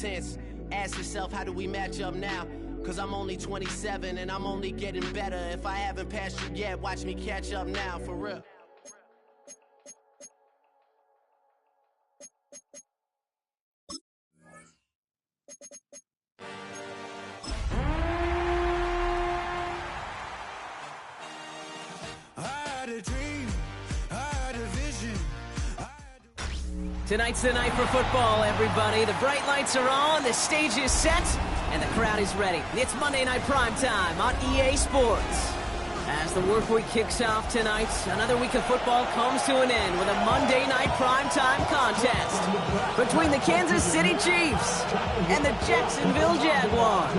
tense. Ask yourself, how do we match up now? Cause I'm only 27 and I'm only getting better. If I haven't passed you yet, watch me catch up now, for real. Tonight's the night for football, everybody. The bright lights are on, the stage is set, and the crowd is ready. It's Monday Night Primetime on EA Sports. As the work week kicks off tonight, another week of football comes to an end with a Monday Night Primetime contest between the Kansas City Chiefs and the Jacksonville Jaguars.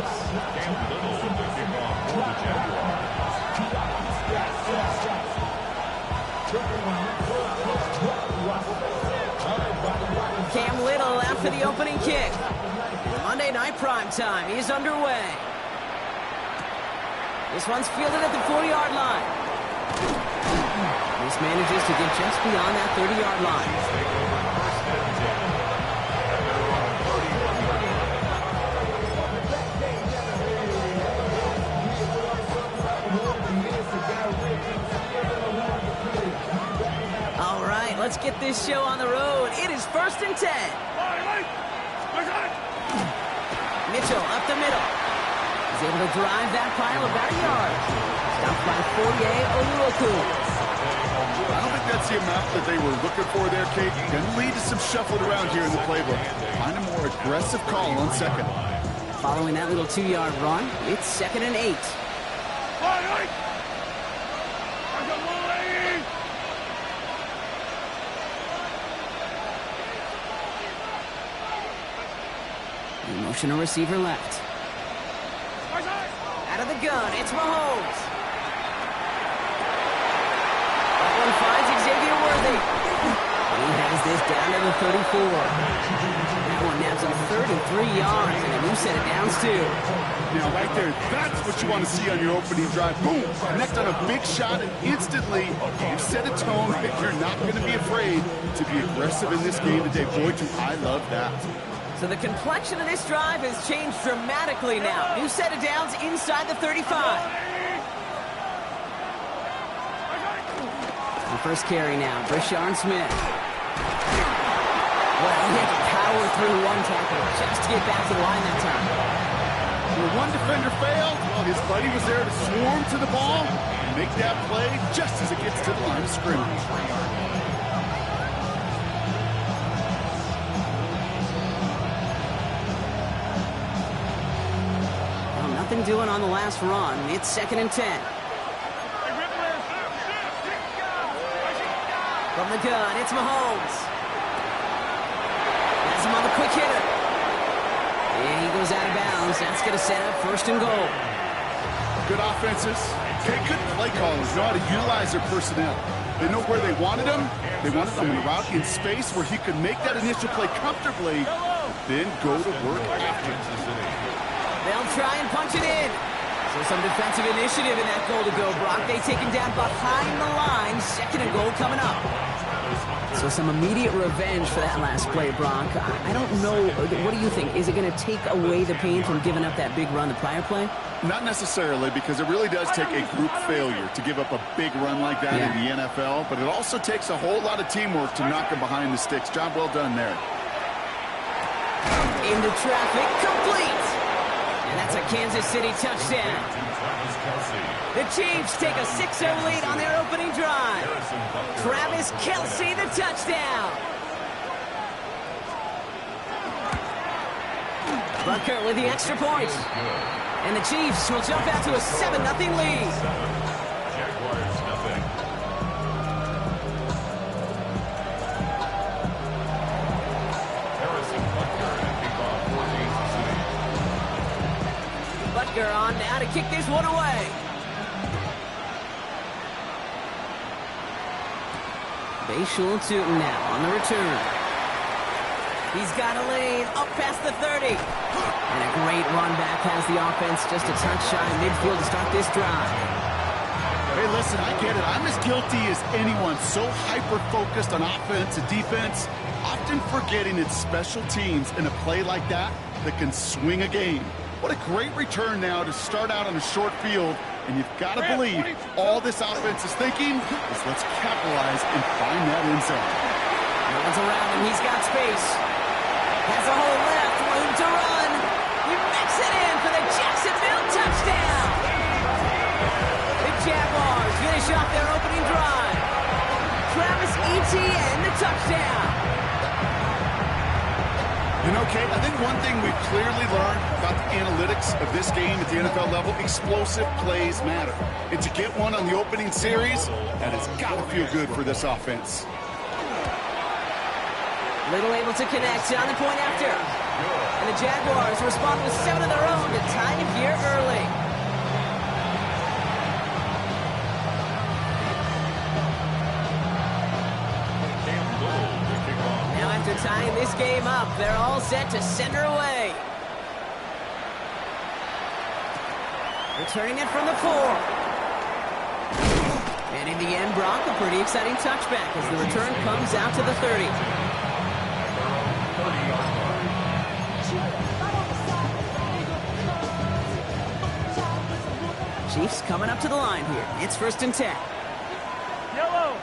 Cam Little after the opening kick. Monday Night Primetime is underway. This one's fielded at the 40-yard line. This manages to get just beyond that 30-yard line. All right, let's get this show on the road. It is 1st and 10. Mitchell up the middle. He's able to drive that pile about a yard. Stopped by Fourier Oluoku. I don't think that's the amount that they were looking for there, Kate. Going to lead to some shuffling around here in the playbook. Find a more aggressive call on second. Following that little 2-yard run, it's 2nd and 8. Motion a receiver left. Out of the gun, it's Mahomes. That one finds Xavier Worthy. He has this down to the 34. That one nabs him 33 yards, and a new set of downs, too. Now, right there, that's what you want to see on your opening drive. Boom! Connect on a big shot, and instantly you set a tone that you're not going to be afraid to be aggressive in this game today. Boy, do I love that. So the complexion of this drive has changed dramatically now. New set of downs inside the 35. The first carry now, Brashard Smith. Well, he had to power through one tackle just to get back to the line that time. When one defender failed, well, his buddy was there to swarm to the ball and make that play just as it gets to the line of scrimmage. Nothing doing on the last run. It's 2nd and 10. From the gun, it's Mahomes. Has him on the quick hitter. And he goes out of bounds. That's going to set up 1st and goal. Good offenses. Okay, good play callers know how to utilize their personnel. They know where they wanted him. They wanted him in a route in space where he could make that initial play comfortably, then go to work after. They'll try and punch it in. So some defensive initiative in that goal to go, Brock. They take him down behind the line. 2nd and goal coming up. So some immediate revenge for that last play, Brock. I don't know. What do you think? Is it going to take away the pain from giving up that big run the prior play? Not necessarily, because it really does take a group failure to give up a big run like that in the NFL. But it also takes a whole lot of teamwork to knock him behind the sticks. Job well done there. Into traffic, complete. And that's a Kansas City touchdown. The Chiefs take a 6-0 lead on their opening drive. Travis Kelce, the touchdown. Butker with the extra point. And the Chiefs will jump out to a 7-0 lead. Butker on now to kick this one away. Bayshul Tootin now on the return. He's got a lane up past the 30. And a great run back has the offense just a touch shy of midfield to start this drive. Hey, listen, I get it. I'm as guilty as anyone. So hyper-focused on offense and defense, often forgetting it's special teams in a play like that that can swing a game. What a great return now to start out on a short field, and you've got to believe all this offense is thinking is let's capitalize and find that end zone. No one's around him. He's got space. Has a hole left. Room to run. He makes it in for the Jacksonville touchdown. The Jaguars finish off their opening drive. Travis Etienne, the touchdown. You know, Kate, I think one thing we've clearly learned about the analytics of this game at the NFL level, explosive plays matter. And to get one on the opening series, that has got to feel good for this offense. Little able to connect on the point after. And the Jaguars respond with 7 of their own to tie it here early. Now after tying this game up, they're all set to send her away. Returning it from the 4. And in the end, Brock, a pretty exciting touchback as the return comes out to the 30. Chiefs coming up to the line here. It's 1st and 10. Yellow.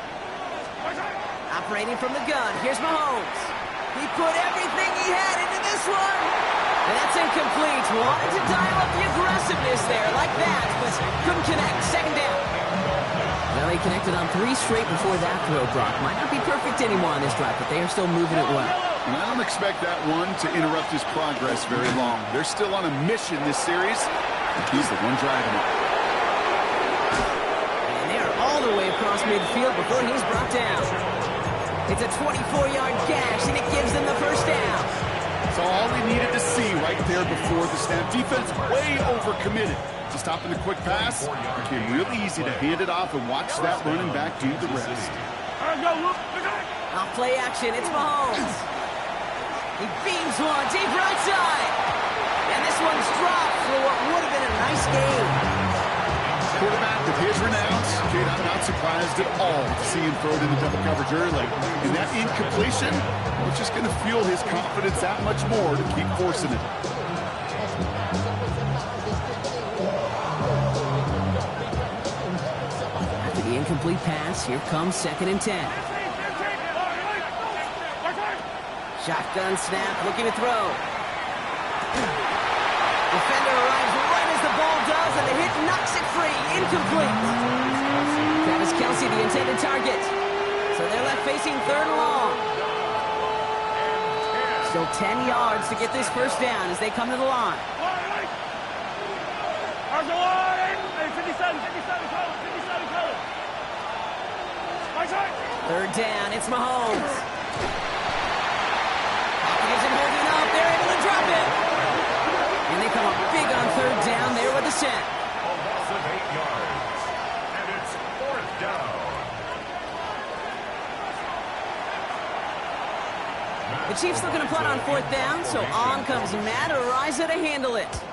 Operating from the gun. Here's Mahomes. He put everything he had into this one. And that's incomplete. Wanted to dial up the aggressiveness there like that, but couldn't connect. 2nd down. Well, he connected on 3 straight before that throw, Brock. Might not be perfect anymore on this drive, but they are still moving it well. And I don't expect that one to interrupt his progress very long. They're still on a mission this series. He's the one driving it. And they're all the way across midfield before he's brought down. It's a 24-yard gash, and it gives them the 1st down. So all they needed to see right there before the snap. Defense way overcommitted. To stop in the quick pass, it became really easy to hand it off and watch that running back do the rest. Off play action, it's Mahomes. He beams one deep right side. And this one's dropped for what would have been a nice game. Quarterback with his renounce, Kate, I'm not surprised at all to see him throw it into double coverage early. And that incompletion, it's just going to fuel his confidence that much more to keep forcing it. After the incomplete pass, here comes 2nd and 10. Shotgun snap, looking to throw. Defender arrives right as the ball does, and the hit knocks it free. Incomplete. Travis Kelce, the intended target. So they're left facing 3rd and long. Still 10 yards to get this 1st down as they come to the line. 3rd down, it's Mahomes. Isn't holding up, they're able to drop it. And they come up big on 3rd down there with the set. Loss of 8 yards. And it's 4th down. The Chiefs looking to punt on 4th down, so on comes Matt Araiza to handle it.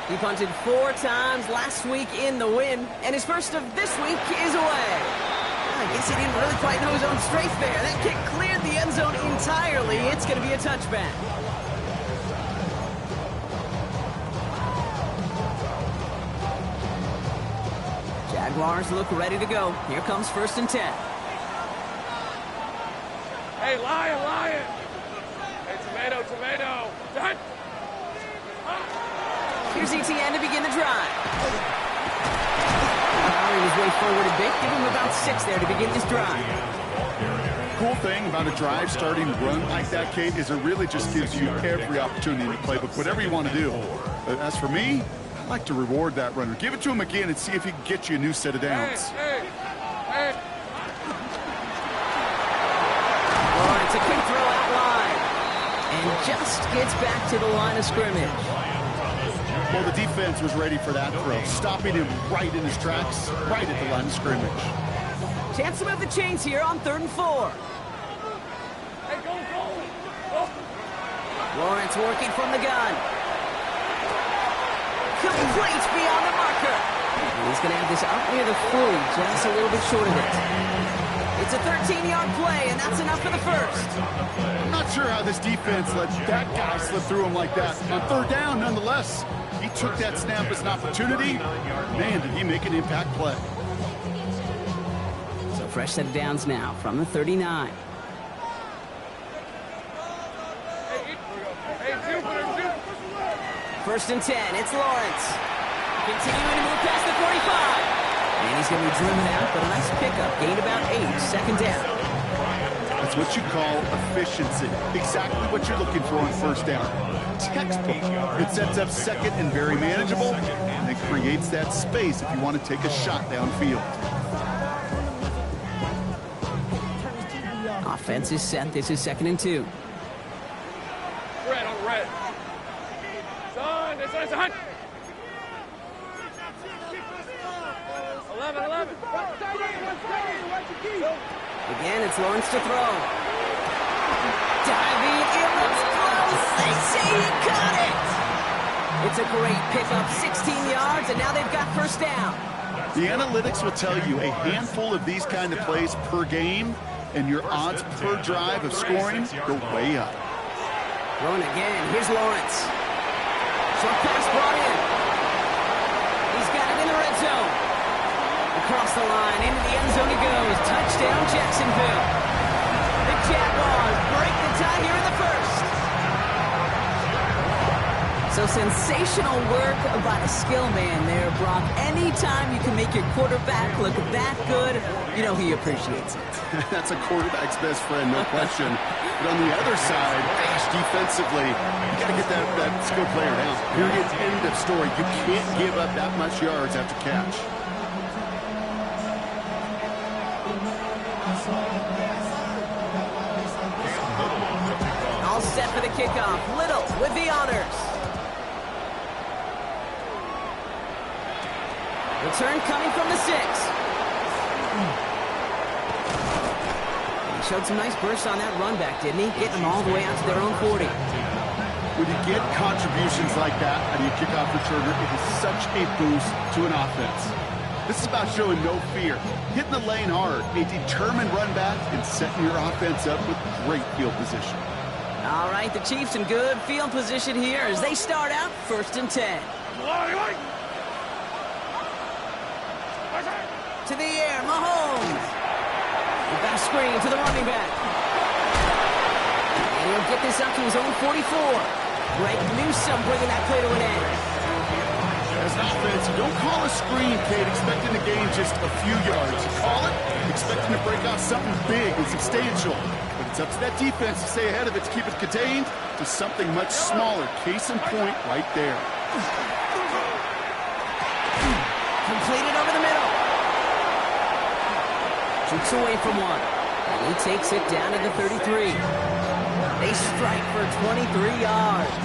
He punted 4 times last week in the win, and his first of this week is away. I guess he didn't really quite know his own strength there. That kick cleared the end zone entirely. It's going to be a touchback. Jaguars look ready to go. Here comes 1st and 10. Hey, Lion. Hey, tomato. Done. Here's Etienne to begin the drive. Powering his way forward a bit. Give him about 6 there to begin this drive. Cool thing about a drive starting run like that, Kate, is it really just gives you every opportunity in the playbook, whatever you want to do. As for me, I like to reward that runner. Give it to him again and see if he can get you a new set of downs. Hey. All right, it's a quick throw out wide. And just gets back to the line of scrimmage. Well, the defense was ready for that throw, stopping him right in his tracks, right at the line of scrimmage. Chance to move the chains here on 3rd and 4. Hey, go. Lawrence working from the gun. Complete beyond the marker. And he's going to have this up near the 40, just a little bit short of it. It's a 13-yard play, and that's enough for the first. I'm not sure how this defense let that guy slip through him like that. On third down, nonetheless, he took that snap as an opportunity. Man, did he make an impact play. So fresh set of downs now from the 39. First and 10, it's Lawrence. Continuing to move past the 45. And he's going to be driven out, but a nice pickup. Gained about 8, second down. That's what you call efficiency. Exactly what you're looking for on first down. Textbook. It sets up second and very manageable, and it creates that space if you want to take a shot downfield. Offense is set. This is second and 2. Red on red. Son, it's a hunt. 11. Again, it's Lawrence to throw. Diving, it looks close. They say he caught it. It's a great pickup, 16 yards, and now they've got first down. The analytics will tell you a handful of these kind of plays per game, and your odds per drive of scoring go way up. Throwing again. Here's Lawrence. Short pass brought in. He's got it in the red zone. Across the line, into the end zone he goes. Touchdown, Jacksonville. The Jaguars break the tie here in the first. So sensational work by the skill man there, Brock. Anytime you can make your quarterback look that good, you know he appreciates it. That's a quarterback's best friend, no question. But on the other side, gosh, defensively, you got to get that skilled player down. Period, end of story. You can't give up that much yards after catch. All set for the kickoff. Little with the honors. Return coming from the 6. He showed some nice bursts on that run back, didn't he? Getting them all the way out to their own 40. When you get contributions like that on your kickoff returner, it is such a boost to an offense. This is about showing no fear, hitting the lane hard, a determined run back, and setting your offense up with great field position. All right, the Chiefs in good field position here as they start out first and 10. To the air, Mahomes. We've got a screen to the running back. And he'll get this up to his own 44. Greg Newsome bringing that play to an end. As an offense, you don't call a screen, Kate, expecting to gain just a few yards. You call it expecting to break out something big and substantial. But it's up to that defense to stay ahead of it, to keep it contained to something much smaller. Case in point right there. Completed over the middle. Shoots away from one. And he takes it down to the 33. They strike for 23 yards.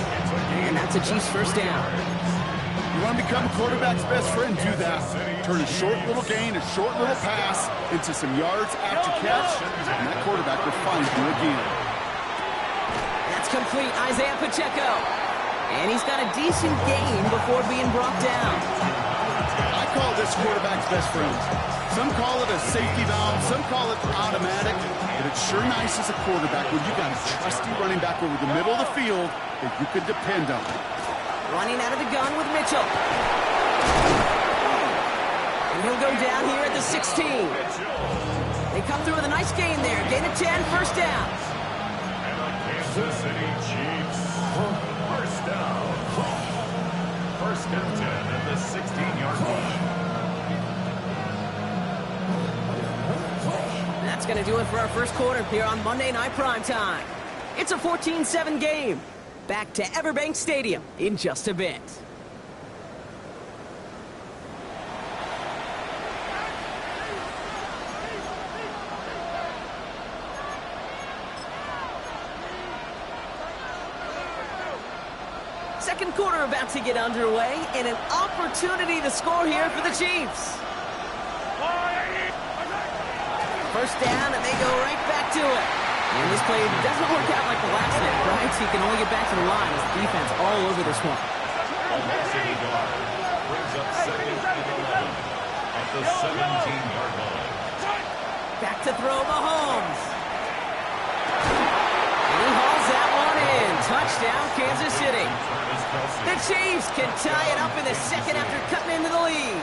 And that's a Chiefs first down. You want to become a quarterback's best friend, do that. Turn a short little gain, a short little pass into some yards after catch, and that quarterback will find you again. That's complete. Isaiah Pacheco. And he's got a decent gain before being brought down. I call this quarterback's best friend. Some call it a safety valve, some call it automatic, but it's sure nice as a quarterback when you got a trusty running back over the middle of the field that you can depend on. Running out of the gun with Mitchell. And he'll go down here at the 16. They come through with a nice gain there. Gain of 10, first down. And the Kansas City Chiefs, first down. First and 10 at the 16-yard line. That's going to do it for our first quarter here on Monday Night Primetime. It's a 14-7 game. Back to Everbank Stadium in just a bit. Second quarter about to get underway, and an opportunity to score here for the Chiefs. First down, and they go right back to it. And this play doesn't work out like the last one, right? So you can only get back to the line with defense all over this one. City guard brings up second and 11. the 17-yard line. Back to throw Mahomes. And he hauls that one in. Touchdown, Kansas City. The Chiefs can tie it up in the second after cutting into the lead.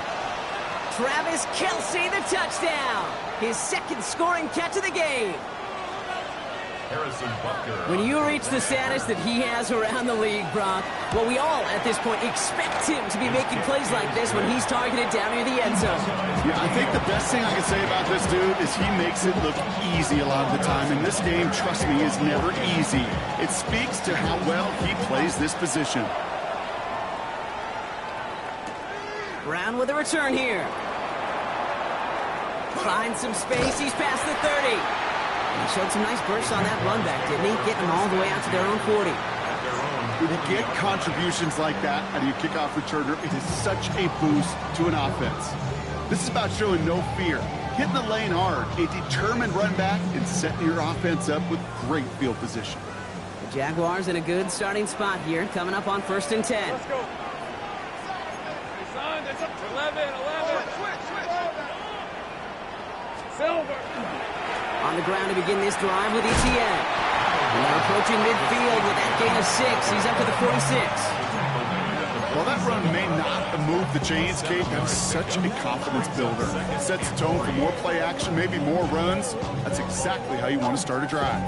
Travis Kelce, the touchdown. His second scoring catch of the game. Harrison Butker. When you reach the status that he has around the league, Brock, well, we all at this point expect him to be making plays like this when he's targeted down near the end zone. Yeah, I think the best thing I can say about this dude is he makes it look easy a lot of the time. And this game, trust me, is never easy. It speaks to how well he plays this position. Brown with a return here. Finds some space. He's past the 30. And he showed some nice bursts on that run back, didn't he? Getting them all the way out to their own 40. When you get contributions like that out of your kickoff returner, it is such a boost to an offense. This is about showing no fear, hitting the lane hard, a determined run back, and setting your offense up with great field position. The Jaguars in a good starting spot here, coming up on 1st and 10. Let's go. Hey, son, that's up to 11. Silver. On the ground to begin this drive with Ncaa. And they're approaching midfield with that gain of 6. He's up to the 46. While that run may not move the chains, Kate, that's such a confidence builder. It sets the tone for more play action, maybe more runs. That's exactly how you want to start a drive.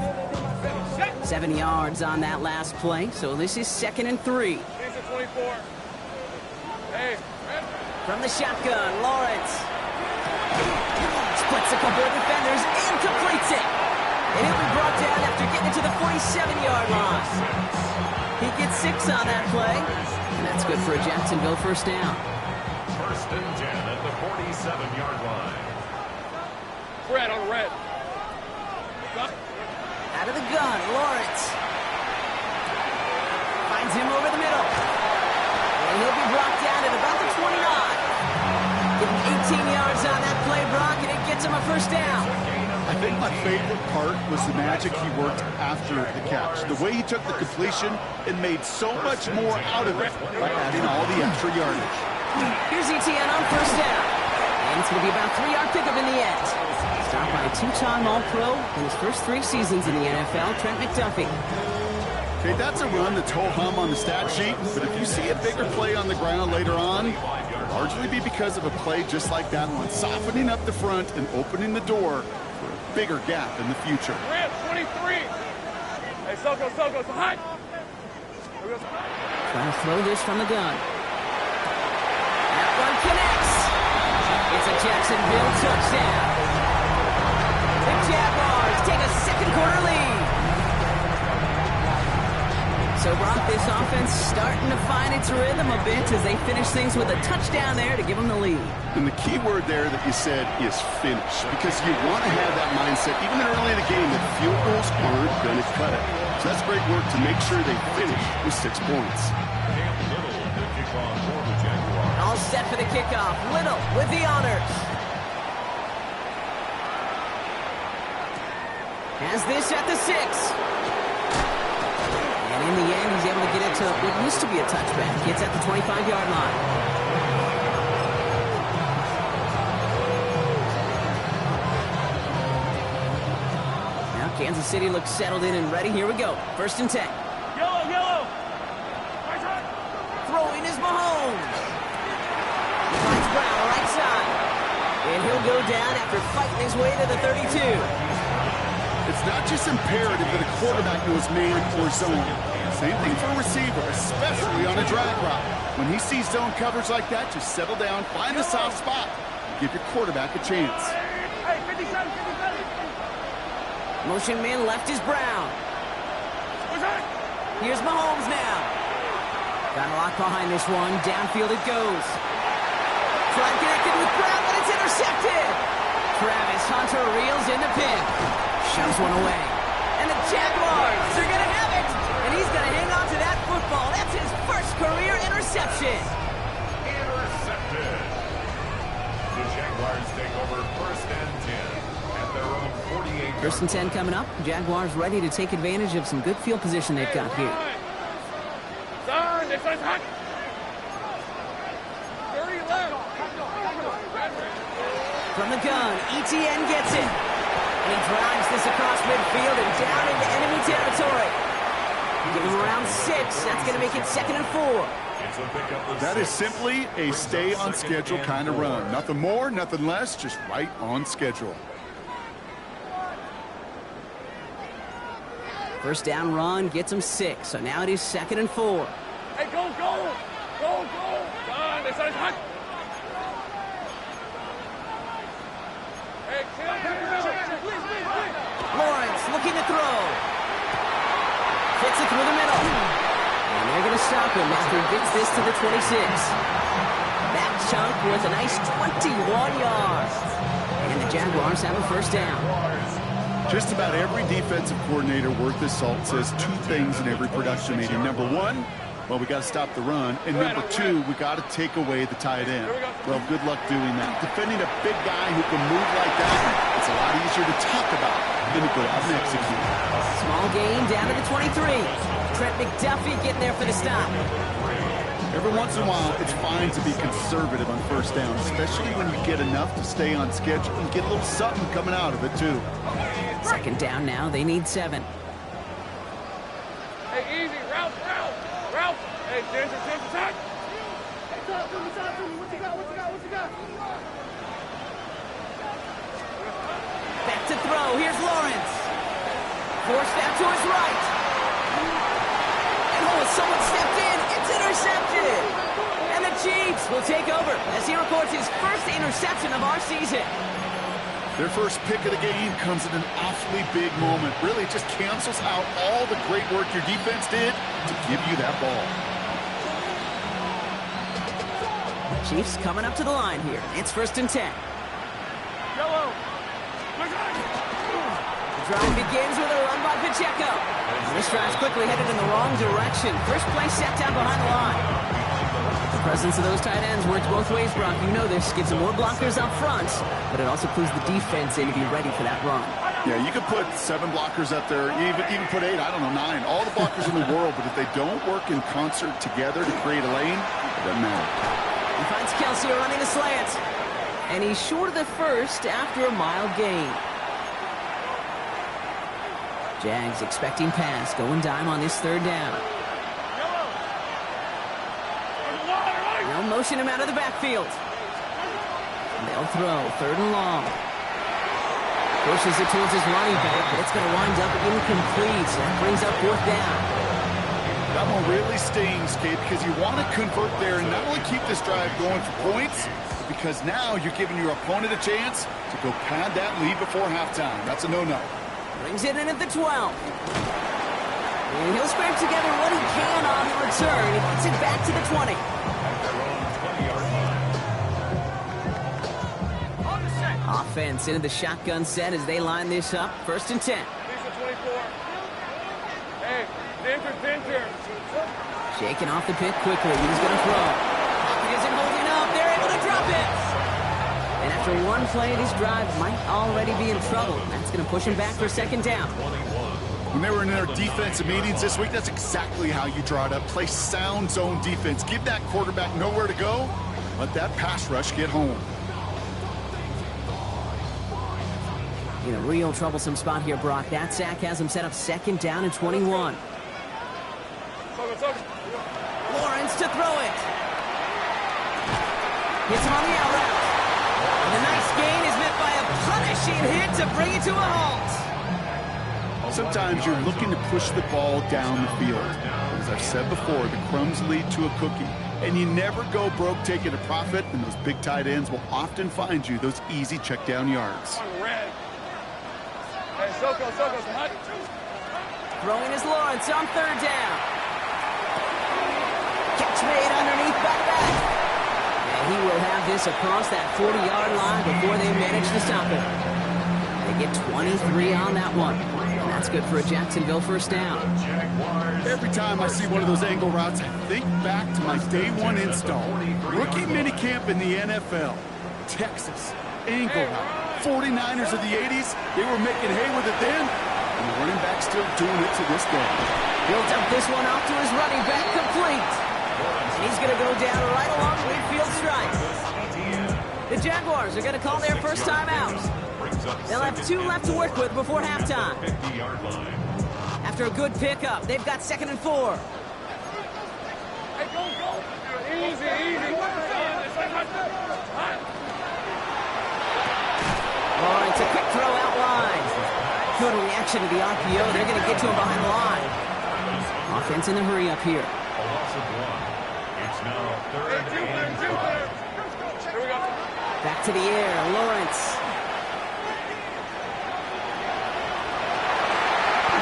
7 yards on that last play, so this is 2nd and 3. 24. Hey, From the shotgun, Lawrence. Splits a couple of defenders and completes it. And he'll be brought down after getting it to the 47-yard line. He gets 6 on that play. And that's good for a Jacksonville first down. 1st and 10 at the 47-yard line. Red on red. Out of the gun, Lawrence. Finds him over the middle. And he'll be brought down at about the 29. Getting 18 yards on that play, Brock, and it gets him a first down. I think my favorite part was the magic he worked after the catch. The way he took the completion and made so much more out of it by adding all the extra yardage. Here's Etienne on first down. And it's going to be about a 3-yard pickup in the end. Stopped by a 2-time All-Pro in his first 3 seasons in the NFL, Trent McDuffie. Okay, that's a run that's ho-hum on the stat sheet, but if you see a bigger play on the ground later on, it'll largely be because of a play just like that one, softening up the front and opening the door for a bigger gap in the future. Red 23. Hey, Soko, so hot. Trying to throw this from the gun. That one connects. It's a Jacksonville touchdown. The Jaguars take a second-quarter lead. So, Brock, this offense starting to find its rhythm a bit as they finish things with a touchdown there to give them the lead. And the key word there that you said is finish, because you want to have that mindset, even early in the game, that field goals aren't going to cut it. So that's great work to make sure they finish with 6 points. All set for the kickoff. Little with the honors. Has this at the 6. And in the end, he's able to get it to what used to be a touchback. Gets at the 25-yard line. Now Kansas City looks settled in and ready. Here we go. 1st and 10. Yellow. Throwing is Mahomes. Finds Brown right side. And he'll go down after fighting his way to the 32. It's not just imperative that a quarterback knows man or zone. Same thing for a receiver, especially on a drag route. When he sees zone coverage like that, just settle down, find the soft spot, and give your quarterback a chance. Hey, 57. Motion man left is Brown. Here's Mahomes now. Got a lock behind this one. Downfield it goes. Trying connected with Brown, but it's intercepted. Travis Hunter reels in the pin. Shoves one away. And the Jaguars are going to have it. And he's going to hang on to that football. That's his first career interception. Intercepted. The Jaguars take over 1st and 10 at their own 48. 1st and 10 coming up. Jaguars ready to take advantage of some good field position they've got here. Son, this one's hot. 30, From the gun, ETN gets it. And he drives this across midfield and down into enemy territory. Give him around 6. That's going to make it 2nd and 4. That is simply a stay on schedule kind of run. Nothing more, nothing less, just right on schedule. First down run gets him 6. So now it is 2nd and 4. Hey, go! Go! Don, das heißt, halt! Hey, please. Lawrence looking to throw. Fits it through the middle. And they're going to stop him after he gets this to the 26. That chunk worth a nice 21 yards. And the Jaguars have a first down. Just about every defensive coordinator worth his salt says 2 things in every production meeting. Number 1, well, we got to stop the run. And number 2, we got to take away the tight end. Well, good luck doing that. Defending a big guy who can move like that, it's a lot easier to talk about than to go out and execute. Small gain down to the 23. Trent McDuffie getting there for the stop. Every once in a while, it's fine to be conservative on first down, especially when you get enough to stay on schedule and get a little something coming out of it, too. Second down now. They need 7. Hey, easy, Ralph. Hey, Ginger, time. Hey, talk to me. What you got? Back to throw. Here's Lawrence. Forced out to his right. And someone stepped in. It's intercepted. And the Chiefs will take over as he records his first interception of our season. Their first pick of the game comes at an awfully big moment. Really, it just cancels out all the great work your defense did to give you that ball. Chiefs coming up to the line here. It's 1st and 10. Yellow. The drive begins with a run by Pacheco. And this drive's quickly headed in the wrong direction. First play set down behind the line. The presence of those tight ends works both ways, Brock. You know this. Gives them more blockers up front, but it also clues the defense in to be ready for that run. Yeah, you could put 7 blockers up there, even put 8, I don't know, 9. All the blockers in the world, but if they don't work in concert together to create a lane, it doesn't matter. He finds Kelsey running the slant. And he's short of the first after a mild gain. Jags expecting pass, going dime on this 3rd down. They'll motion him out of the backfield. And they'll throw 3rd and long. Pushes it towards his running back, but it's going to wind up incomplete. So that brings up 4th down. That one really stings, Kate, because you want to convert there and not only keep this drive going for points, but because now you're giving your opponent a chance to go pad that lead before halftime. That's a no-no. Brings it in at the 12. And he'll scrape together what he can on the return. He puts it back to the 20. Offense into the shotgun set as they line this up. 1st and 10. Hey, Ginger. Shaking off the pick quickly. He's going to throw. He isn't holding up. They're able to drop it. And after one play, this drive might already be in trouble. That's going to push him back for 2nd down. When they were in their defensive meetings this week, that's exactly how you draw it up. Play sound zone defense. Give that quarterback nowhere to go. Let that pass rush get home. In a real troublesome spot here, Brock. That sack has him set up 2nd down and 21. Lawrence to throw it. Hits him on the out route. And the nice gain is met by a punishing hit to bring it to a halt. Sometimes you're looking to push the ball down the field. As I've said before, the crumbs lead to a cookie. And you never go broke taking a profit, and those big tight ends will often find you those easy check down yards. Hey, Soko, throwing is Lawrence on 3rd down. Catch made underneath by the back. And he will have this across that 40-yard line before they manage to stop him. They get 23 on that one. And that's good for a Jacksonville 1st down. Every time I see one of those angle routes, I think back to my day 1 install. Rookie minicamp in the NFL. Texas. Angle route. 49ers of the 80s, they were making hay with it then, and the running back still doing it to this day. He'll dump this one off to his running back, complete. And he's going to go down right along midfield stripe. Jaguars are going to call their first time out. They'll have 2 left to work with before halftime. After a good pickup, they've got 2nd and 4. Hey, go. Easy. Lawrence, a quick throw out wide. Good reaction to the RPO. They're going to get to him behind the line. Offense in a hurry up here. A loss of 1. It's now 3rd and 5. Here we go. Back to the air, Lawrence.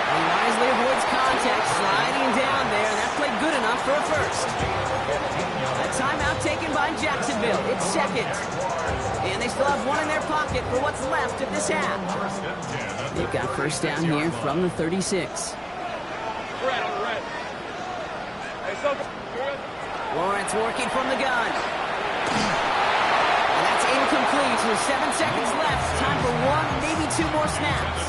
He wisely avoids contact, sliding down there, and that played good enough for a first. A timeout taken by Jacksonville. It's 2nd. And they still have 1 in their pocket for what's left of this half. They've got first down here from the 36. Red. Hey, so Lawrence working from the gun. And that's incomplete. With 7 seconds left. Time for 1, maybe 2 more snaps.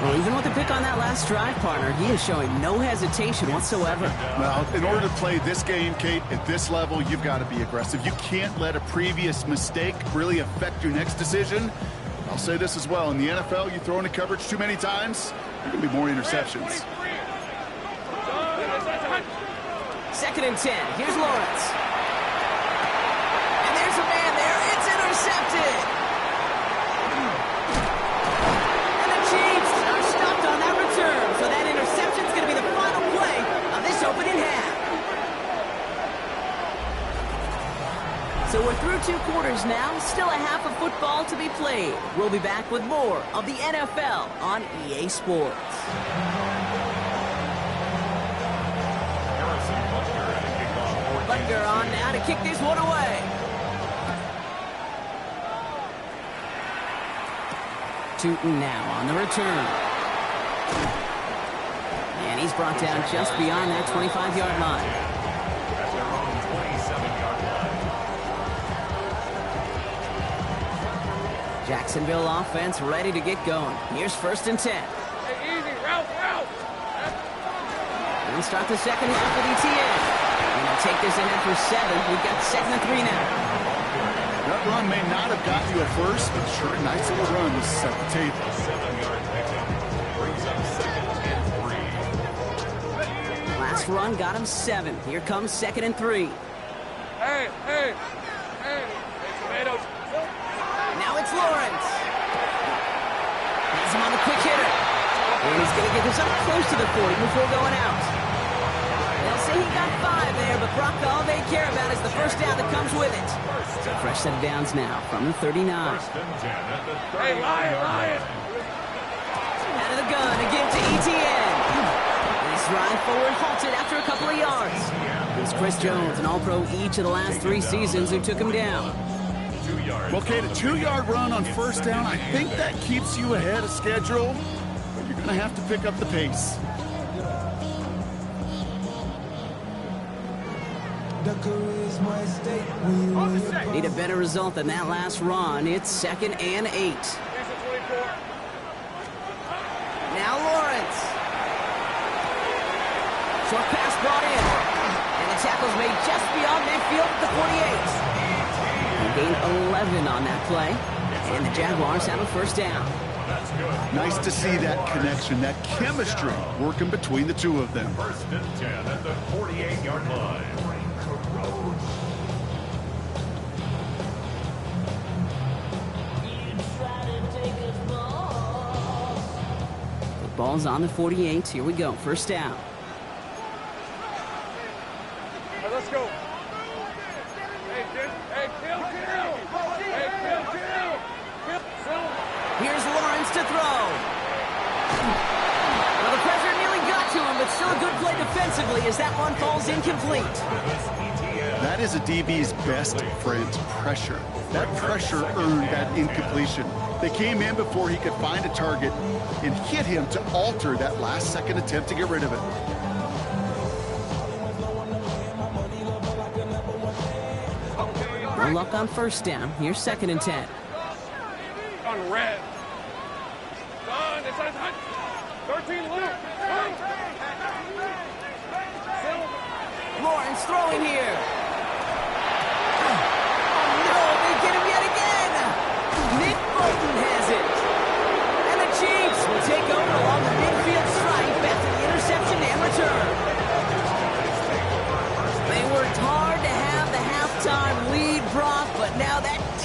Well, even with the pick on that last drive, partner, he is showing no hesitation whatsoever. Well, in order to play this game, Kate, at this level, you've got to be aggressive. You can't let a previous mistake really affect your next decision. I'll say this as well. In the NFL, you throw into coverage too many times, there are going to be more interceptions. 2nd and 10. Here's Lawrence. And there's a man there. It's intercepted. And the Chiefs are stopped on that return. So that interception's going to be the final play of this opening half. So we're through 2 quarters now. Still a half of football to be played. We'll be back with more of the NFL on EA Sports. Butker on now to kick this one away. Tootin now on the return. And he's brought down just beyond that 25-yard line. At their own 27-yard line. Jacksonville offense ready to get going. Here's 1st and 10. Hey, easy. Route. We'll start the second half with ETN. And they'll take this ahead for 7. We've got 2nd and 3 now. That run may not have gotten you a first, but sure, nice little run to set the table. 7-yard pickup brings up 2nd and 3. Last run got him 7. Here comes 2nd and 3. Hey, tomatoes. Now it's Lawrence. Has him on the quick hitter. And he's going to get this up close to the 40 before going out. They'll say he got 5 there, but Brock, all they care about is the first down that comes with it. So fresh set of downs now from the 39. 1st and 10 at the 39. Hey, Lion. Out of the gun, again to ETN. This drive forward halted after a couple of yards. It's Chris Jones, an All-Pro each of the last 3 seasons, who took him down. 2 yards. Well, Kate, a 2-yard run on first down, I think that keeps you ahead of schedule, but you're going to have to pick up the pace. Need a better result than that last run. It's 2nd and 8. Now Lawrence. Short pass brought in. And the tackle's made just beyond midfield at the 48. They gained 11 on that play. And the Jaguars have a first down. Nice to see that connection, that chemistry working between the two of them. 1st and 10 at the 48-yard line. The ball's on the 48. Here we go. First down. Hey, let's go. Hey, kill. Here's Lawrence to throw. Well, the pressure nearly got to him, but still a good play defensively as that one falls incomplete. That is a DB's best friend, pressure. That pressure earned that incompletion. They came in before he could find a target and hit him to alter that last-second attempt to get rid of it. No luck on first down. Here's 2nd and 10. On red. Done. It's 13 Luke. Lawrence throwing here. Oh, no, they get him yet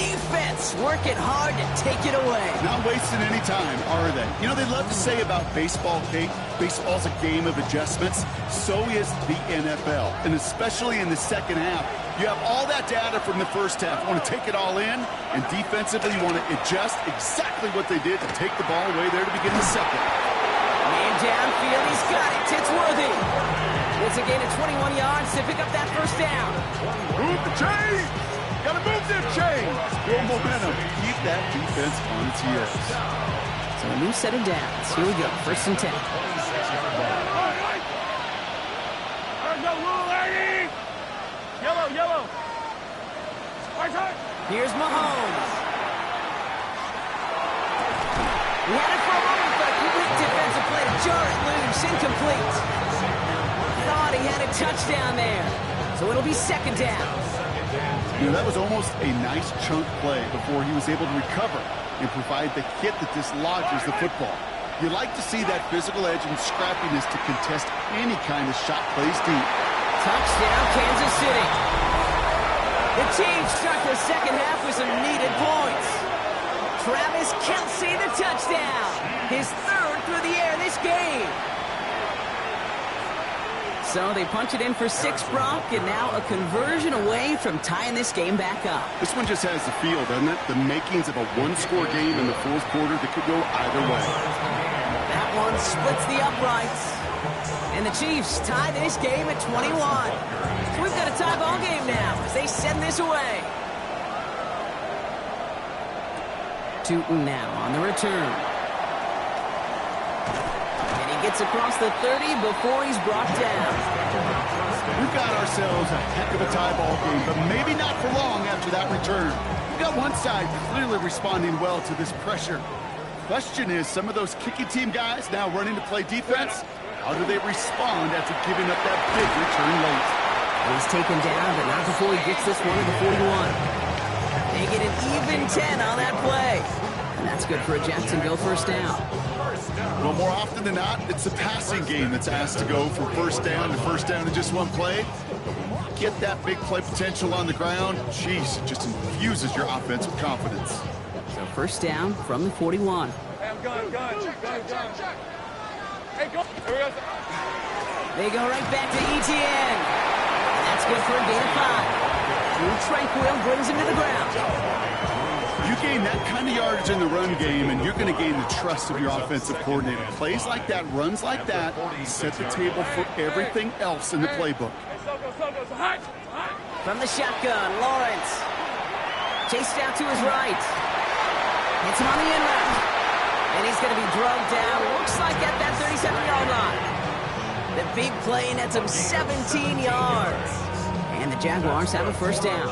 defense working hard to take it away. Not wasting any time, are they? You know, they love to say about baseball, Kate, baseball's a game of adjustments. So is the NFL, and especially in the second half. You have all that data from the first half. You want to take it all in, and defensively you want to adjust exactly what they did to take the ball away there to begin the second. Man downfield, he's got it. It's Worthy. It's a gain of 21 yards to pick up that first down. Move the chains! Gotta move them chains! Build momentum. Keep that defense on its heels. So a new set of downs. Here we go, 1st and 10. There's no rule, lady! Yellow! Right side! Here's Mahomes. He had it for a moment, but a complete defensive play to jar it loose. Incomplete. Thought he had a touchdown there. So it'll be 2nd down. You know, that was almost a nice chunk play before he was able to recover and provide the hit that dislodges the football. You like to see that physical edge and scrappiness to contest any kind of shot plays deep. Touchdown, Kansas City. The Chiefs start the second half with some needed points. Travis Kelce, the touchdown. His 3rd through the air this game. So they punch it in for 6, Brock, and now a conversion away from tying this game back up. This one just has the feel, doesn't it? The makings of a one-score game in the 4th quarter that could go either way. That one splits the uprights. And the Chiefs tie this game at 21. So we've got a tie ball game now as they send this away. Tootin now on the return. And he gets across the 30 before he's brought down. We've got ourselves a heck of a tie ball game, but maybe not for long after that return. We've got one side clearly responding well to this pressure. Question is, some of those kicking team guys now running to play defense, how do they respond after giving up that big return late? He's taken down, but not before he gets this one to the 41. They get an even 10 on that play. And that's good for a Jacksonville 1st down. Well, more often than not, it's the passing game that's asked to go from 1st down to 1st down in just one play. Get that big play potential on the ground. Jeez, it just infuses your offense with confidence. So 1st down from the 41. Hey, I'm gun. Hey, go. Here we go. They go right back to ETN. And that's good for a gain of 5. Drew Tranquil brings him to the ground. You gain that kind of yardage in the run game, and you're going to gain the trust of your offensive coordinator. Plays like that, runs like that, set the table for everything else in the playbook. From the shotgun, Lawrence. Chased out to his right. Hits him on the in route. And he's going to be drugged down. Looks like at that 37-yard line. The big play nets him 17 yards. And the Jaguars have a 1st down.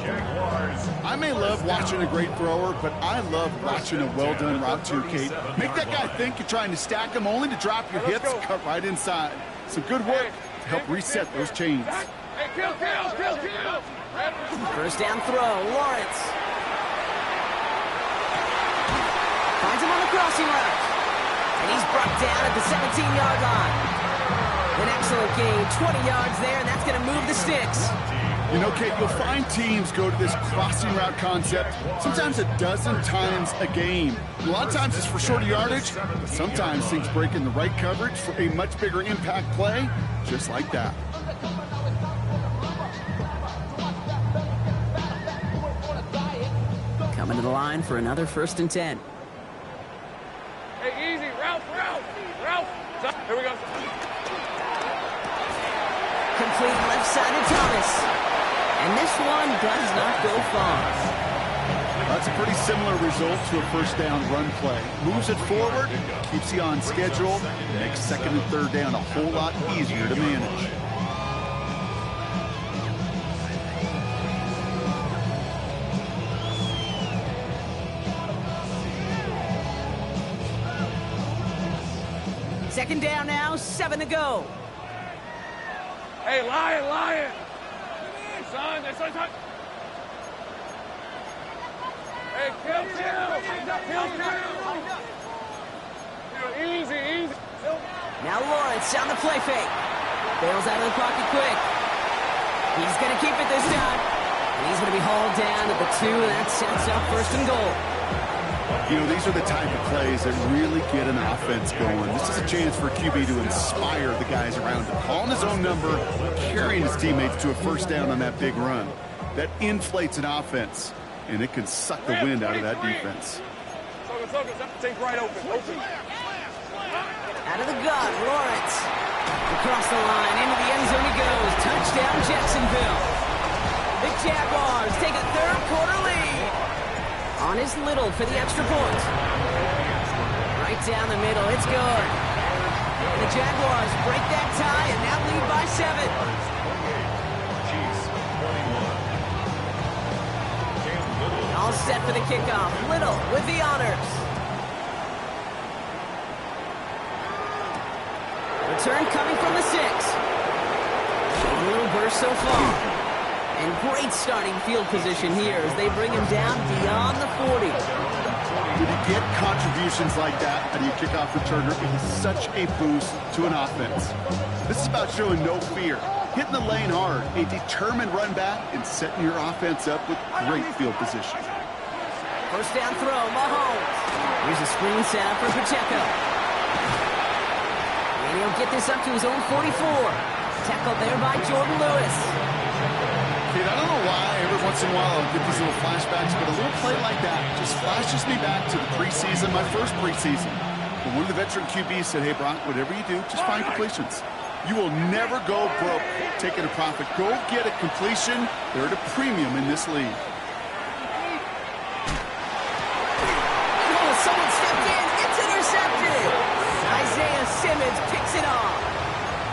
I may love watching a great thrower, but I love watching a well-done route too, Kate. Make that guy think you're trying to stack him only to drop your hips, cut right inside. Some good work to help reset those chains. Hey, kill. 1st down throw, Lawrence. Finds him on the crossing route. And he's brought down at the 17-yard line. An excellent gain, 20 yards there, and that's going to move the sticks. You know, Kate, you'll find teams go to this crossing route concept sometimes a dozen times a game. A lot of times it's for shorter yardage, but sometimes things break in the right coverage for a much bigger impact play, just like that. Coming to the line for another 1st and 10. Hey, easy. Ralph. Here we go. Complete left side of Thomas. And this one does not go far. That's a pretty similar result to a 1st down run play. Moves it forward, keeps you on schedule, makes 2nd and 3rd down a whole lot easier to manage. Second down now, 7 to go. Hey, Lion. Son. Hey, kill. Easy. Now Lawrence on the play fake. Bails out of the pocket quick. He's going to keep it this time. And he's going to be hauled down at the 2, and that sets up 1st and goal. You know, these are the type of plays that really get an offense going. This is a chance for QB to inspire the guys around him. Calling his own number, carrying his teammates to a 1st down on that big run. That inflates an offense, and it can suck the wind out of that defense. Take right open. Out of the gun, Lawrence. Across the line, into the end zone he goes. Touchdown, Jacksonville. The Jaguars take a 3rd quarter lead. On is Little for the extra point. Right down the middle, it's good. The Jaguars break that tie and now lead by 7. All set for the kickoff. Little with the honors. Return coming from the 6. A little burst so far. And great starting field position here as they bring him down beyond the 40. When you get contributions like that out of your kickoff returner, it is such a boost to an offense. This is about showing no fear, hitting the lane hard, a determined run back, and setting your offense up with great field position. 1st down throw, Mahomes. Here's a screen setup for Pacheco. And he'll get this up to his own 44. Tackled there by Jordan Lewis. Kid, I don't know why every once in a while I'll get these little flashbacks, but a little play like that just flashes me back to the preseason, my first preseason. But one of the veteran QBs said, hey, Brock, whatever you do, just find completions. You will never go broke taking a profit. Go get a completion. They're at a premium in this league. Oh, someone stepped in. It's intercepted. Isaiah Simmons picks it off.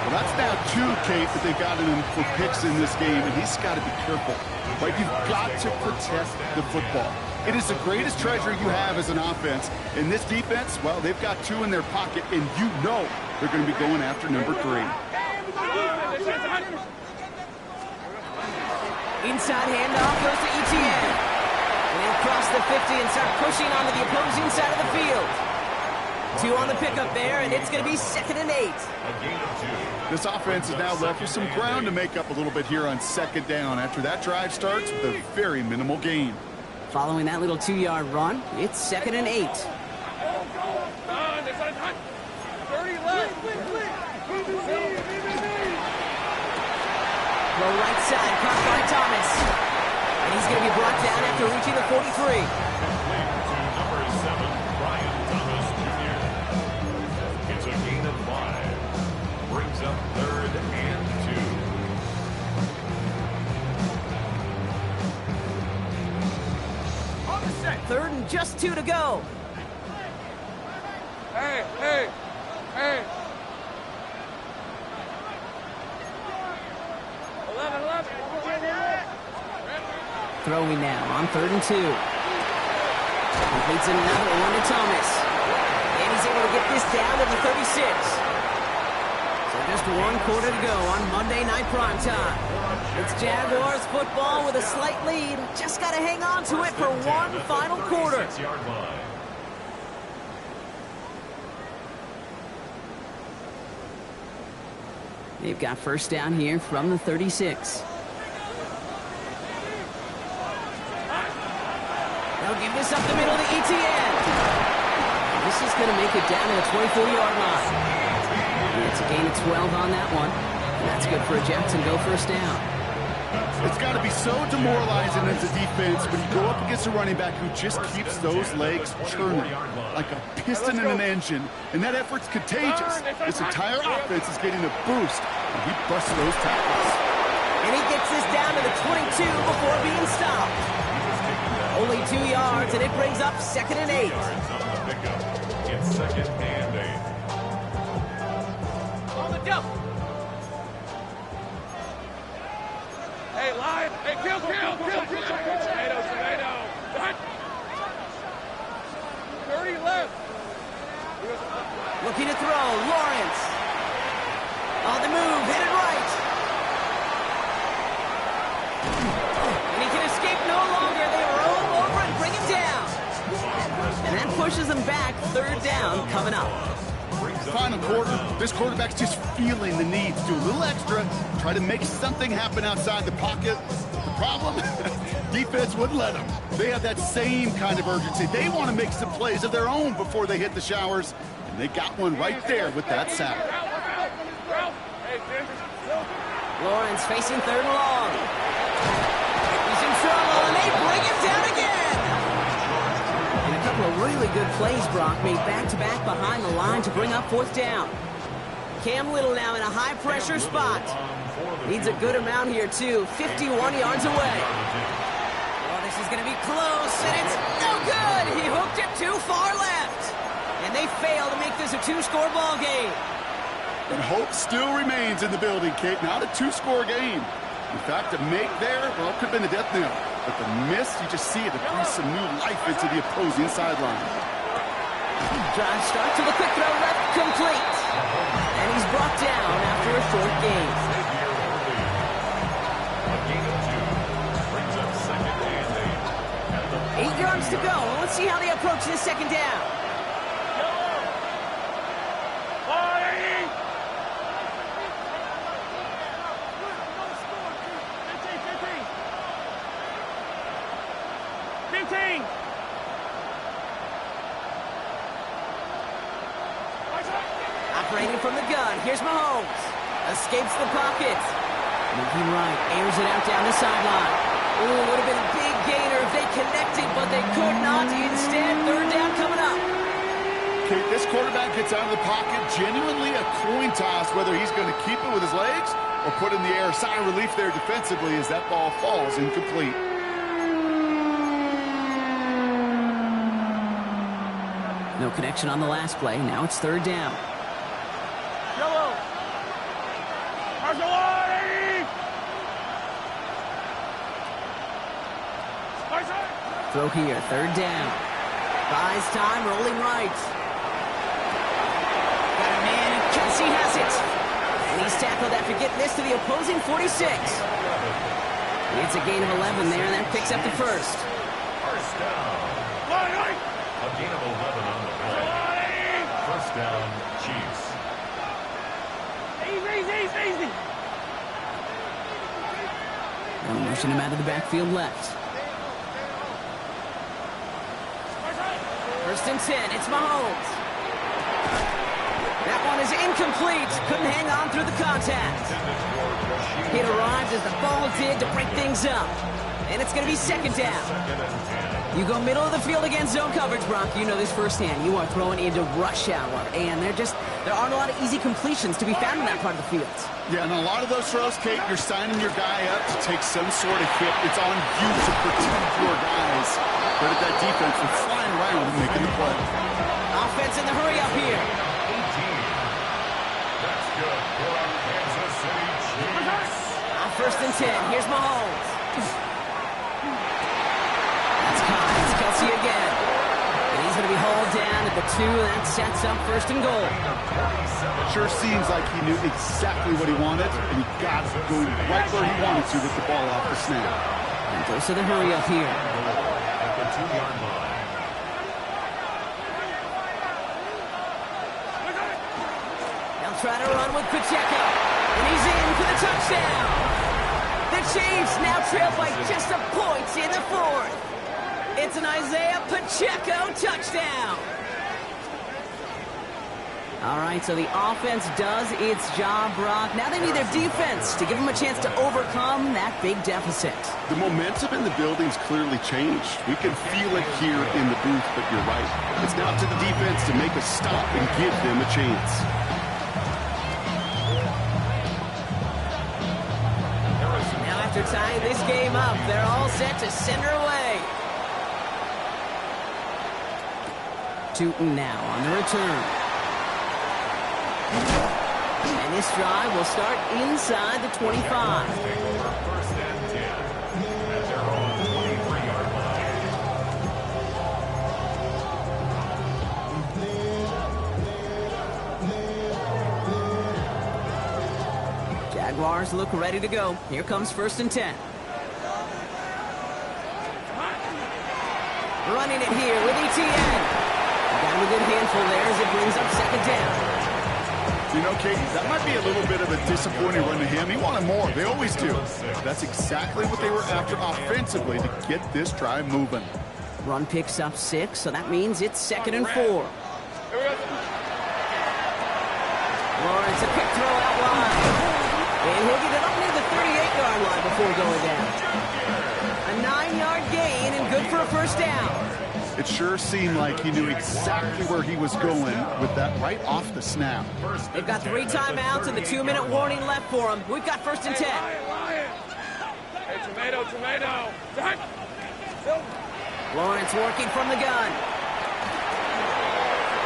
Well, that's now 2, Kate, that they've got him for picks in this game, and he's got to be careful. Right? You've got to protect the football. It is the greatest treasure you have as an offense. And this defense, well, they've got 2 in their pocket, and you know they're going to be going after number 3. Inside handoff goes to Ncaa. And they'll cross the 50 and start pushing onto the opposing side of the field. 2 on the pickup there, and it's going to be 2nd and 8. This offense is now left with some ground to make up a little bit here on 2nd down after that drive starts with a very minimal gain. Following that little 2-yard run, it's 2nd and 8. 30 left. Low right side, caught by Thomas. And he's going to be brought down after reaching the 43. Complete to number 7, Brian Thomas Jr. It's a gain of 5. Brings up 3rd and 2. 3rd and just 2 to go. Hey. Throwing now on 3rd and 2. Completes another one to Thomas. And he's able to get this down to the 36. So just 1 quarter to go on Monday Night Primetime. It's Jaguars football with a slight lead. Just got to hang on to it for 1 final quarter. 6-yard line. They've got 1st down here from the 36. They'll give this up the middle to Etienne. This is going to make it down to the 24-yard line. And it's a gain of 12 on that one. And that's good for a Jacksonville 1st down. It's got to be so demoralizing as a defense when you go up against a running back who just keeps those legs churning like a piston in an engine, and that effort's contagious. This entire offense is getting a boost, and he busts those tackles. And he gets this down to the 22 before being stopped. Only 2 yards, and it brings up 2nd and 8. It's 2nd and 8. On the jump. Hey, live. Hey, kill. Tomato. 30 left. Looking to throw, Lawrence. On the move, headed right. And he can escape no longer. They roll over and bring him down. And that pushes him back. 3rd down coming up. Final quarter, this quarterback's just feeling the need to do a little extra, try to make something happen outside the pocket. The problem? defense wouldn't let them. They have that same kind of urgency. They want to make some plays of their own before they hit the showers, and they got one right there with that sack. Lawrence facing 3rd and long. He's in trouble, and they bring him down again. And a couple of really good plays Brock made back-to-back behind the line to bring up 4th down. Cam Little now in a high-pressure spot. Needs a good amount here, too. 51 yards away. Oh, this is going to be close, and it's no good. He hooked it too far left. And they fail to make this a 2-score ball game. And hope still remains in the building, Kate. Not a 2-score game. In fact, a make there, well, it could have been a death knell. But the miss, you just see it breathe some new life into the opposing sideline. Drive start to the quick throw left, complete. And he's brought down after a short gain. A gain of 2 brings up 2nd and 8. 8 yards to go. Let's see how they approach this 2nd down. Operating from the gun, here's Mahomes. Escapes the pocket. Moving right, airs it out down the sideline. Ooh, would have been a big gainer if they connected, but they could not. Instead, 3rd down coming up. Okay, this quarterback gets out of the pocket, genuinely a coin toss whether he's going to keep it with his legs or put in the air. Sigh of relief there defensively as that ball falls incomplete. No connection on the last play. Now it's 3rd down. Throw here, 3rd down. Buys time, rolling right. Got a man, and Kelsey has it. And he's tackled after getting this to the opposing 46. It's a gain of 11 there, and that picks up the 1st. First down. A gain of 11 on the play. 1st down, Chiefs. Easy. They'll motion him out of the backfield left. 1st and 10, it's Mahomes. That one is incomplete. Couldn't hang on through the contact. It arrived as the ball did to break things up. And it's going to be 2nd down. You go middle of the field against zone coverage, Brock. You know this firsthand. You are throwing into rush hour. And there aren't a lot of easy completions to be found in that part of the field. Yeah, and a lot of those throws, Kate, you're signing your guy up to take some sort of hit. It's on you to protect your guys. But at that defense, we're flying around and making the play. Offense in the hurry up here. 18. That's good for our Kansas City Chiefs. 1st and 10, here's Mahomes. That's caught. It's Kelsey again. And he's going to be hauled down at the 2. That sets up 1st and goal. Sure seems like he knew exactly what he wanted, and he got it going right where he wanted to with the ball off the snap. And goes to the hurry up here. At the 2-yard line. They'll try to run with Pacheco. And he's in for the touchdown. The Chiefs now trail by just a point in the 4th. It's an Isaiah Pacheco touchdown. All right, so the offense does its job, Brock. Now they need their defense to give them a chance to overcome that big deficit. The momentum in the building's clearly changed. We can feel it here in the booth, but you're right. It's now to the defense to make a stop and give them a chance. Now after tying this game up, they're all set to send her away. Tootin now on the return. And this drive will start inside the 25. Take over 1st and 10 at their own 23-yard line. Jaguars look ready to go. Here comes 1st and 10. Running it here with ETN. Got him a good handful there as it brings up 2nd down. You know, Katie, that might be a little bit of a disappointing run to him. He wanted more. They always do. That's exactly what they were after offensively to get this drive moving. Run picks up 6, so that means it's 2nd and 4. Lawrence, a quick throw out wide. And he'll get it up near the 38-yard line before going down. A 9-yard gain and good for a first down. It sure seemed like he knew exactly where he was going with that right off the snap. They've got 3 timeouts and the 2-minute warning left for them. We've got 1st and 10. Hey, tomato. Lawrence working from the gun.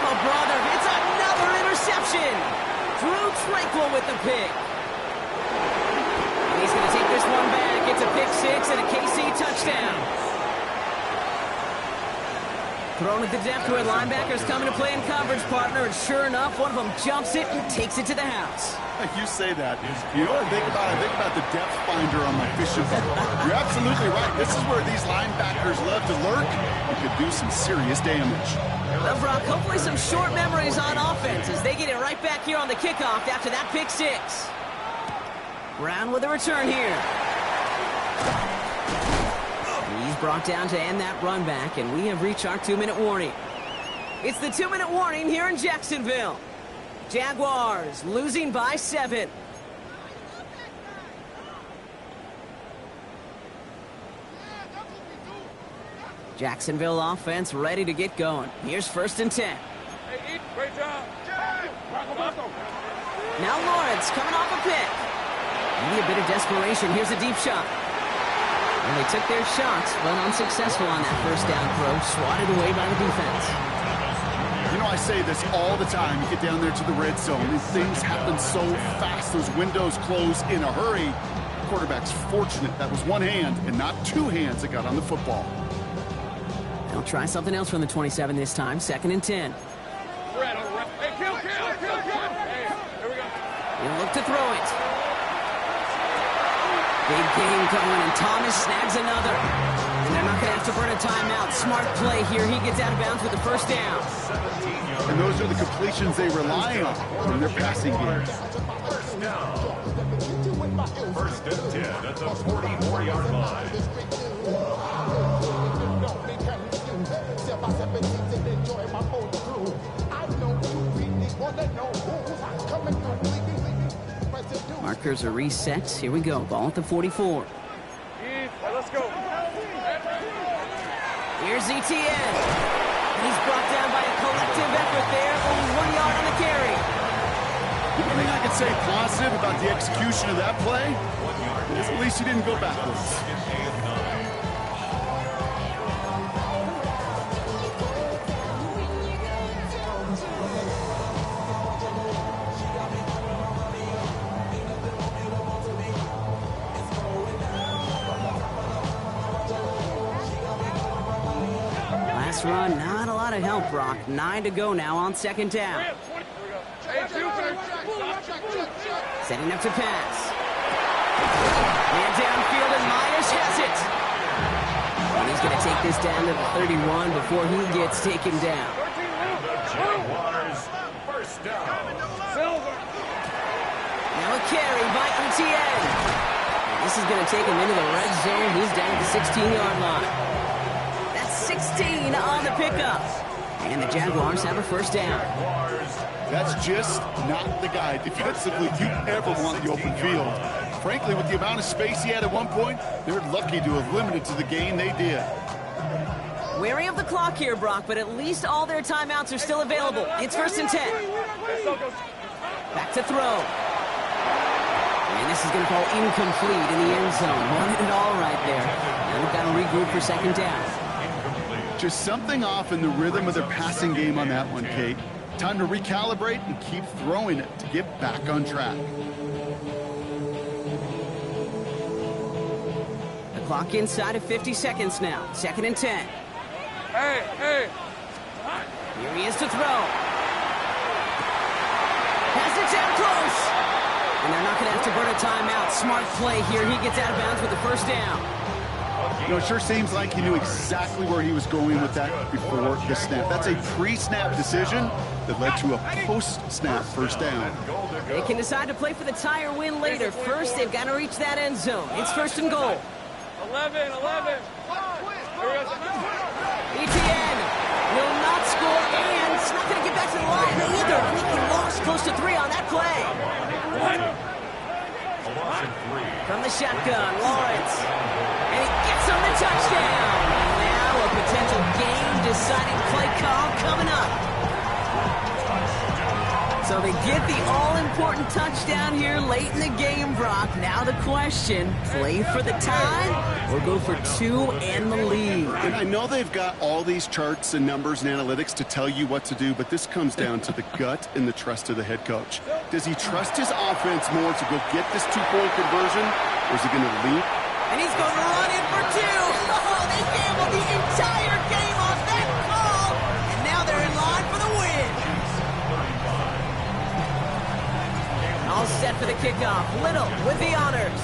Oh, brother, it's another interception. Drew Tranquil with the pick. And he's going to take this one back. It's a pick 6 and a KC touchdown. Thrown at the depth where linebackers coming to play in coverage, partner, and sure enough, one of them jumps it and takes it to the house. You say that. You know what I think about? I think about the depth finder on my fishing boat. You're absolutely right. This is where these linebackers love to lurk. You could do some serious damage. Well, Brock, hopefully some short memories on offense as they get it right back here on the kickoff after that pick 6. Brown with a return here. He's brought down to end that run back, and we have reached our 2-minute warning. It's the 2-minute warning here in Jacksonville. Jaguars losing by 7. Jacksonville offense ready to get going. Here's 1st and 10. Hey, Eat, great job. Now Lawrence coming off a pick. Maybe a bit of desperation. Here's a deep shot. And they took their shots, but unsuccessful on that first down throw. Swatted away by the defense. You know, I say this all the time. You get down there to the red zone, and things happen so fast. Those windows close in a hurry. The quarterback's fortunate that was one hand and not 2 hands that got on the football. They'll try something else from the 27 this time. 2nd and 10. Hey, kill. Hey, here we go. He'll look to throw it. Big game coming, and Thomas snags another. And they're not going to have to burn a timeout. Smart play here. He gets out of bounds with the first down. And those are the completions they rely on from their passing game. First and 10 at the 44-yard line. Markers are reset. Here we go. Ball at the 44. Let's go. Here's ETN. And he's brought down by a collective effort there. Only 1 yard on the carry. The only thing I can say positive about the execution of that play is at least he didn't go backwards. Last run, not a lot of help, Brock. 9 to go now on 2nd down. Setting up to pass. Man downfield, and Myers has it. And he's going to take this down to the 31 before he gets taken down. The Jaguars, first down. Now a carry by ETN. This is going to take him into the red zone. He's down at the 16-yard line. That's 16 on the pickup. And the Jaguars have a first down. That's just not the guy defensively you ever want the open field. Frankly, with the amount of space he had at one point, they're lucky to have limited to the gain they did. Wary of the clock here, Brock, but at least all their timeouts are still available. It's 1st and 10. Back to throw. And this is going to fall incomplete in the end zone. Wanted it all right there. Now we've got to regroup for 2nd down. Just something off in the rhythm of their passing game on that one, Kate. Time to recalibrate and keep throwing it to get back on track. The clock inside of 50 seconds now. 2nd and 10. Hey. Here he is to throw. Has it down close. And they're not going to have to burn a timeout. Smart play here. He gets out of bounds with the first down. You know, it sure seems like he knew exactly where he was going with that before the snap. That's a pre-snap decision that led to a post-snap first down. They can decide to play for the tie or win later. First, they've got to reach that end zone. It's first and goal. 11. ETN will not score, and it's not going to get back to the line either. I think he lost close to 3 on that play. From the shotgun, Lawrence. And he gets on the touchdown. Now a potential game-deciding play call coming up. So they get the all-important touchdown here late in the game, Brock. Now the question, play for the tie or go for 2 and the lead? And I know they've got all these charts and numbers and analytics to tell you what to do, but this comes down to the gut and the trust of the head coach. Does he trust his offense more to go get this 2-point conversion, or is he going to leap? And he's going to run in for 2. Oh, they gambled the entire game on that call, and now they're in line for the win. All set for the kickoff. Little with the honors.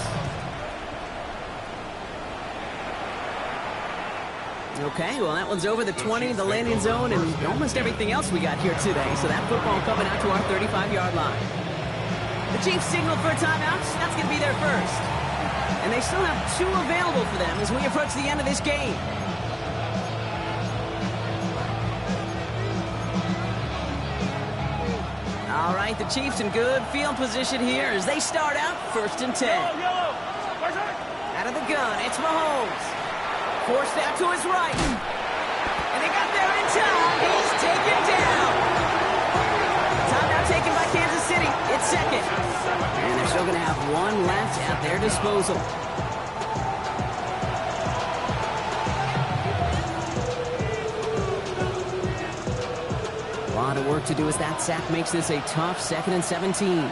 Okay, well, that one's over the 20, the landing zone, and almost everything else we got here today. So that football coming out to our 35-yard line. The Chiefs signal for a timeout. That's going to be their first. And they still have 2 available for them as we approach the end of this game. All right, the Chiefs in good field position here as they start out first and 10. Out of the gun, it's Mahomes. Forced out to his right. And they got there in time. He's taken down. Timeout taken by Kansas City. It's second. And they're still going to have 1 left at their disposal. A lot of work to do as that sack makes this a tough 2nd and 17.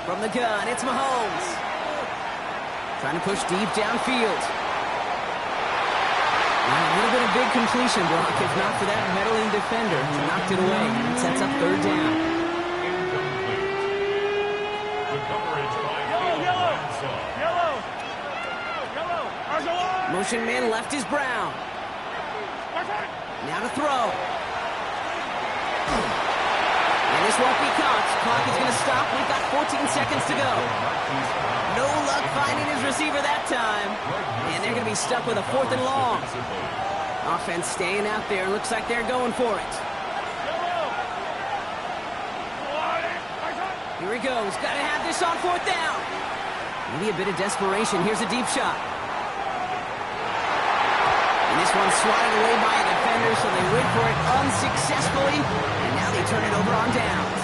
From the gun, it's Mahomes. Trying to push deep downfield. A little bit of big completion, Brock, if not for that meddling defender who knocked it away. It sets up 3rd down. Motion man left is Brown. Now to throw. And this won't be caught. Clock is going to stop. We've got 14 seconds to go. No luck finding his receiver that time. And they're going to be stuck with a 4th and long. Offense staying out there. Looks like they're going for it. Here he goes. Got to have this on 4th down. Maybe a bit of desperation. Here's a deep shot. And this one's swatted away by a defender, so they went for it unsuccessfully. And now they turn it over on downs.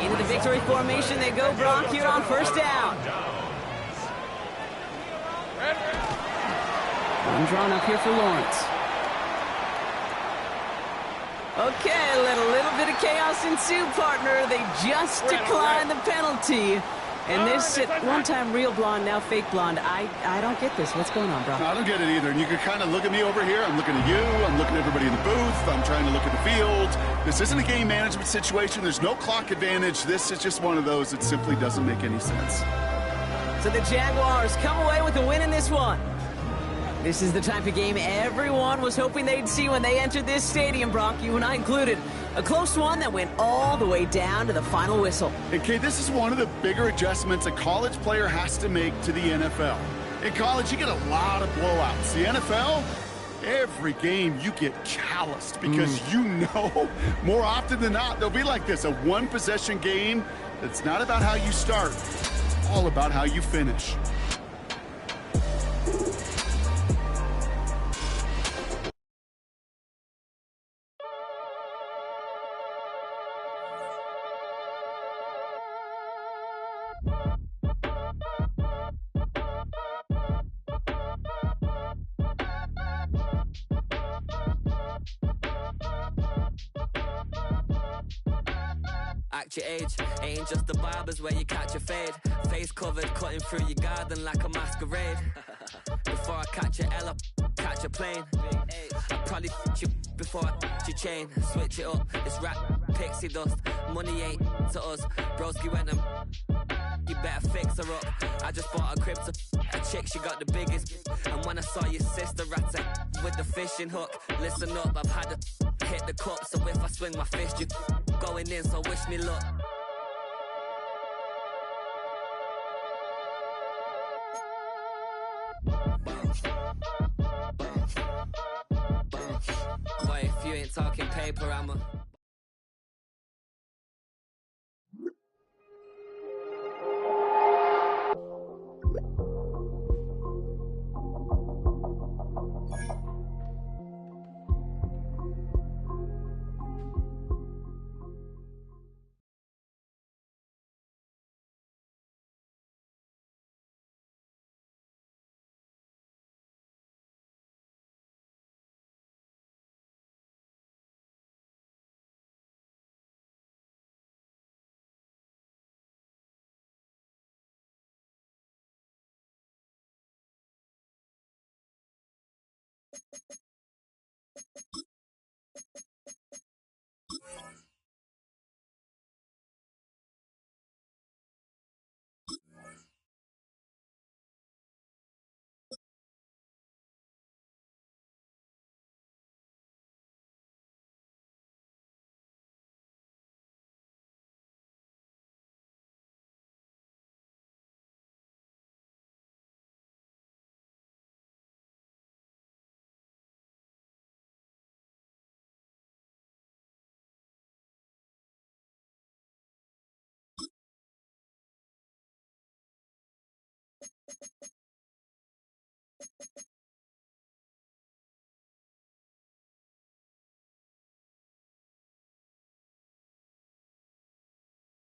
Into the victory formation they go, Brock, here on 1st down. One drawn up here for Lawrence. Okay, let a little bit of chaos ensue, partner. They just declined the penalty. And this at one time real blonde, now fake blonde. I don't get this. What's going on, Brock? No, I don't get it either. And you can kind of look at me over here. I'm looking at you. I'm looking at everybody in the booth. I'm trying to look at the field. This isn't a game management situation. There's no clock advantage. This is just one of those that simply doesn't make any sense. So the Jaguars come away with a win in this one. This is the type of game everyone was hoping they'd see when they entered this stadium, Brock, you and I included. A close one that went all the way down to the final whistle. And, Kay, this is one of the bigger adjustments a college player has to make to the NFL. In college, you get a lot of blowouts. The NFL, every game you get calloused because you know more often than not they'll be like this, a one-possession game. It's not about how you start. It's all about how you finish. Act your age, ain't just the barbers where you catch a fade. Face covered, cutting through your garden like a masquerade. Before I catch a L up, catch a plane. I probably f*** you before I your chain. Switch it up, it's rap, pixie dust. Money ain't to us. Broski went and you better fix her up. I just bought a crib to a chick, she got the biggest. And when I saw your sister at it with the fishing hook, listen up, I've had to hit the cup. So if I swing my fist, you going in, so wish me luck. Boy, if you ain't talking paper, I'm a...